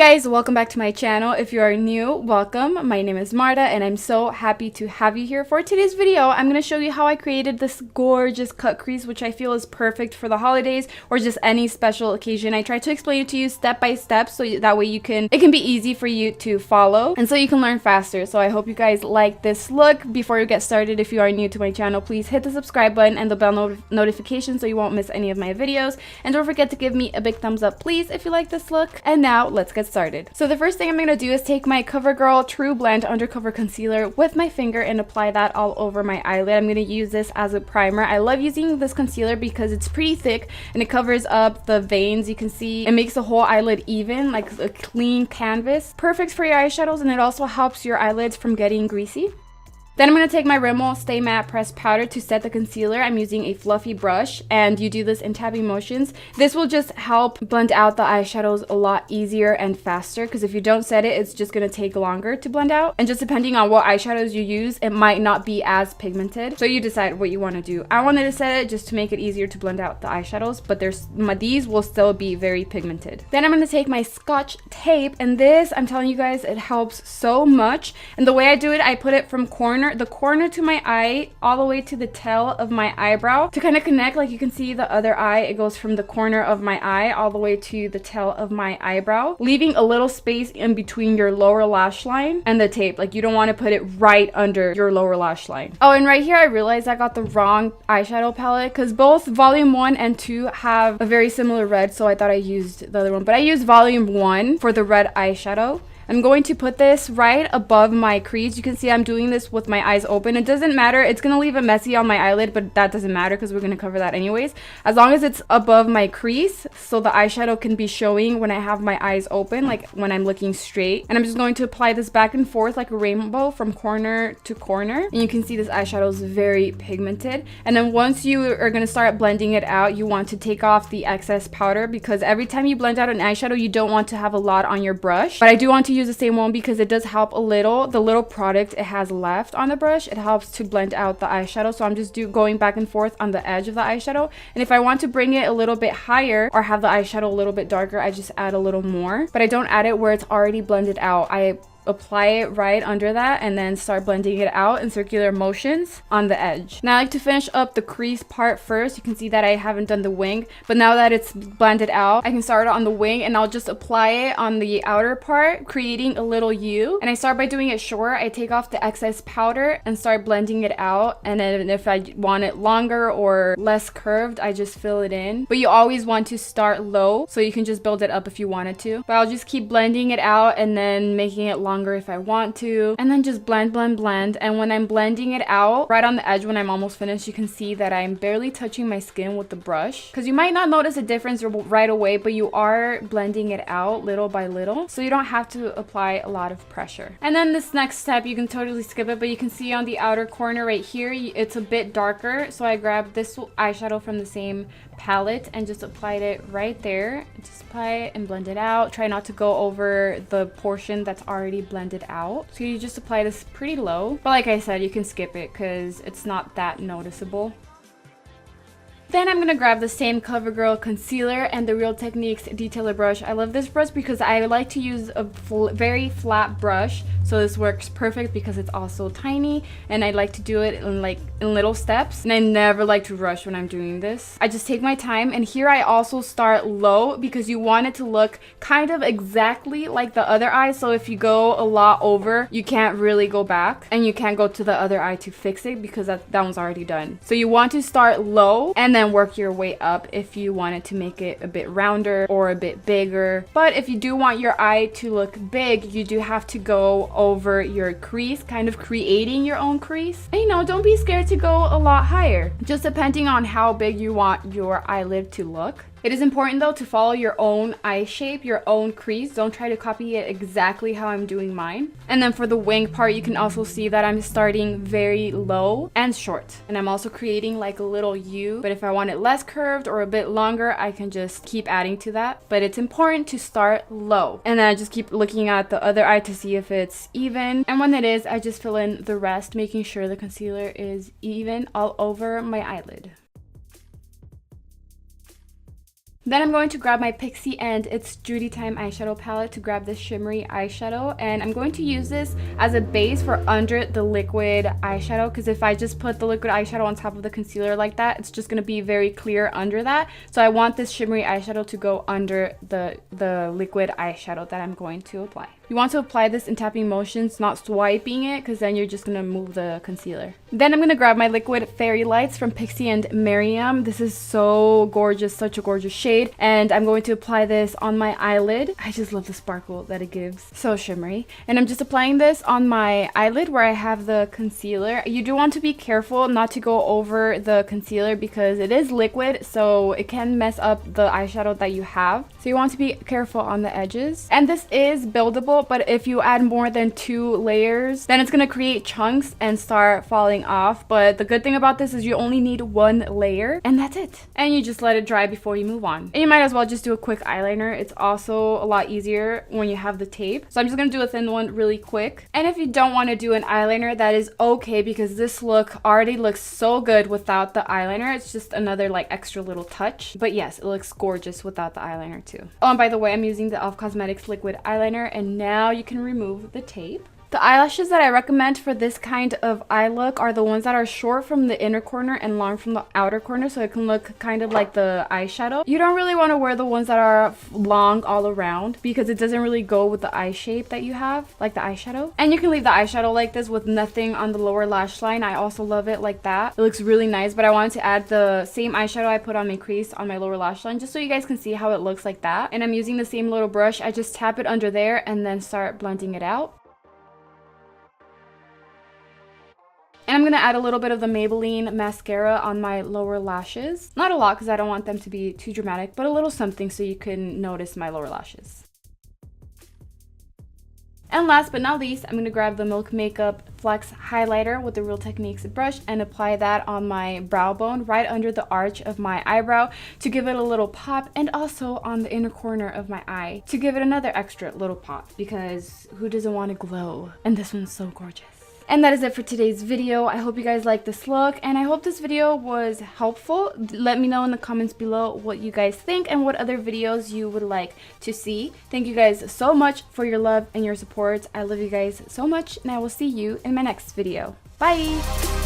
guys, welcome back to my channel. If you are new, welcome. My name is Marta and I'm so happy to have you here. For today's video, I'm going to show you how I created this gorgeous cut crease, which I feel is perfect for the holidays or just any special occasion. I try to explain it to you step by step so that way it can be easy for you to follow and so you can learn faster. So I hope you guys like this look. Before you get started, if you are new to my channel, please hit the subscribe button and the bell notification so you won't miss any of my videos. And don't forget to give me a big thumbs up, please, if you like this look. And now let's get started. So the first thing I'm going to do is take my CoverGirl True Blend Undercover Concealer with my finger and apply that all over my eyelid. I'm going to use this as a primer. I love using this concealer because it's pretty thick and it covers up the veins. You can see it makes the whole eyelid even, like a clean canvas. Perfect for your eyeshadows, and it also helps your eyelids from getting greasy. Then I'm going to take my Rimmel Stay Matte Pressed Powder to set the concealer. I'm using a fluffy brush, and you do this in tapping motions. This will just help blend out the eyeshadows a lot easier and faster, because if you don't set it, it's just going to take longer to blend out. And just depending on what eyeshadows you use, it might not be as pigmented. So you decide what you want to do. I wanted to set it just to make it easier to blend out the eyeshadows, but these will still be very pigmented. Then I'm going to take my Scotch tape, and this, I'm telling you guys, it helps so much. And the way I do it, I put it from the corner to my eye all the way to the tail of my eyebrow to kind of connect. Like you can see the other eye, it goes from the corner of my eye all the way to the tail of my eyebrow, leaving a little space in between your lower lash line and the tape. Like you don't want to put it right under your lower lash line. Oh, and right here I realized I got the wrong eyeshadow palette because both volume 1 and 2 have a very similar red, so I thought I used the other one, but I used volume 1 for the red eyeshadow. I'm going to put this right above my crease. You can see I'm doing this with my eyes open. It doesn't matter. It's going to leave it messy on my eyelid, but that doesn't matter because we're going to cover that anyways. As long as it's above my crease, so the eyeshadow can be showing when I have my eyes open, like when I'm looking straight. And I'm just going to apply this back and forth like a rainbow from corner to corner. And you can see this eyeshadow is very pigmented. And then once you are going to start blending it out, you want to take off the excess powder, because every time you blend out an eyeshadow, you don't want to have a lot on your brush. But I do want to use the same one because it does help a little. The little product it has left on the brush, it helps to blend out the eyeshadow. So I'm just going back and forth on the edge of the eyeshadow. And if I want to bring it a little bit higher or have the eyeshadow a little bit darker, I just add a little more. But I don't add it where it's already blended out. I apply it right under that and then start blending it out in circular motions on the edge. Now I like to finish up the crease part first. You can see that I haven't done the wing, but now that it's blended out, I can start on the wing and I'll just apply it on the outer part, creating a little U. And I start by doing it short. I take off the excess powder and start blending it out. And then if I want it longer or less curved, I just fill it in. But you always want to start low so you can just build it up if you wanted to. But I'll just keep blending it out and then making it longer if I want to, and then just blend. And when I'm blending it out right on the edge, when I'm almost finished, you can see that I'm barely touching my skin with the brush, because you might not notice a difference right away, but you are blending it out little by little, so you don't have to apply a lot of pressure. And then this next step, you can totally skip it, but you can see on the outer corner right here, it's a bit darker, so I grabbed this eyeshadow from the same palette and just applied it right there. Just apply it and blend it out. Try not to go over the portion that's already blended out. So you just apply this pretty low, but like I said, you can skip it because it's not that noticeable. Then I'm going to grab the same CoverGirl concealer and the Real Techniques detailer brush. I love this brush because I like to use a very flat brush. So this works perfect because it's also tiny, and I like to do it in little steps. And I never like to rush when I'm doing this. I just take my time, and here I also start low because you want it to look kind of exactly like the other eye. So if you go a lot over, you can't really go back, and you can't go to the other eye to fix it because that one's already done. So you want to start low and then work your way up if you wanted to make it a bit rounder or a bit bigger. But if you do want your eye to look big, you do have to go over your crease, kind of creating your own crease. And, you know, don't be scared to go a lot higher, just depending on how big you want your eyelid to look. It is important though to follow your own eye shape, your own crease. Don't try to copy it exactly how I'm doing mine. And then for the wing part, you can also see that I'm starting very low and short. And I'm also creating like a little U. But if I want it less curved or a bit longer, I can just keep adding to that. But it's important to start low. And then I just keep looking at the other eye to see if it's even. And when it is, I just fill in the rest, making sure the concealer is even all over my eyelid. Then I'm going to grab my Pixie and It's Judy Time eyeshadow palette to grab this shimmery eyeshadow, and I'm going to use this as a base for under the liquid eyeshadow, because if I just put the liquid eyeshadow on top of the concealer like that, it's just going to be very clear under that. So I want this shimmery eyeshadow to go under the liquid eyeshadow that I'm going to apply. You want to apply this in tapping motions, not swiping it, because then you're just going to move the concealer. Then I'm going to grab my liquid Fairy Lights from Pixie and Miriam. This is so gorgeous, such a gorgeous shade. And I'm going to apply this on my eyelid. I just love the sparkle that it gives. So shimmery. And I'm just applying this on my eyelid where I have the concealer. You do want to be careful not to go over the concealer because it is liquid, so it can mess up the eyeshadow that you have. So you want to be careful on the edges. And this is buildable, but if you add more than 2 layers, then it's going to create chunks and start falling off. But the good thing about this is you only need 1 layer, and that's it. And you just let it dry before you move on. And you might as well just do a quick eyeliner. It's also a lot easier when you have the tape. So I'm just going to do a thin one really quick. And if you don't want to do an eyeliner, that is okay, because this look already looks so good without the eyeliner. It's just another like extra little touch. But yes, it looks gorgeous without the eyeliner too. Oh, and by the way, I'm using the e.l.f. Cosmetics liquid eyeliner, and now you can remove the tape. The eyelashes that I recommend for this kind of eye look are the ones that are short from the inner corner and long from the outer corner, so it can look kind of like the eyeshadow. You don't really want to wear the ones that are long all around because it doesn't really go with the eye shape that you have, like the eyeshadow. And you can leave the eyeshadow like this with nothing on the lower lash line. I also love it like that. It looks really nice, but I wanted to add the same eyeshadow I put on my crease on my lower lash line just so you guys can see how it looks like that. And I'm using the same little brush. I just tap it under there and then start blending it out. And I'm going to add a little bit of the Maybelline mascara on my lower lashes. Not a lot because I don't want them to be too dramatic, but a little something so you can notice my lower lashes. And last but not least, I'm going to grab the Milk Makeup Flex highlighter with the Real Techniques brush and apply that on my brow bone right under the arch of my eyebrow to give it a little pop, and also on the inner corner of my eye to give it another extra little pop, because who doesn't want to glow? And this one's so gorgeous. And that is it for today's video. I hope you guys liked this look, and I hope this video was helpful. Let me know in the comments below what you guys think and what other videos you would like to see. Thank you guys so much for your love and your support. I love you guys so much, and I will see you in my next video. Bye!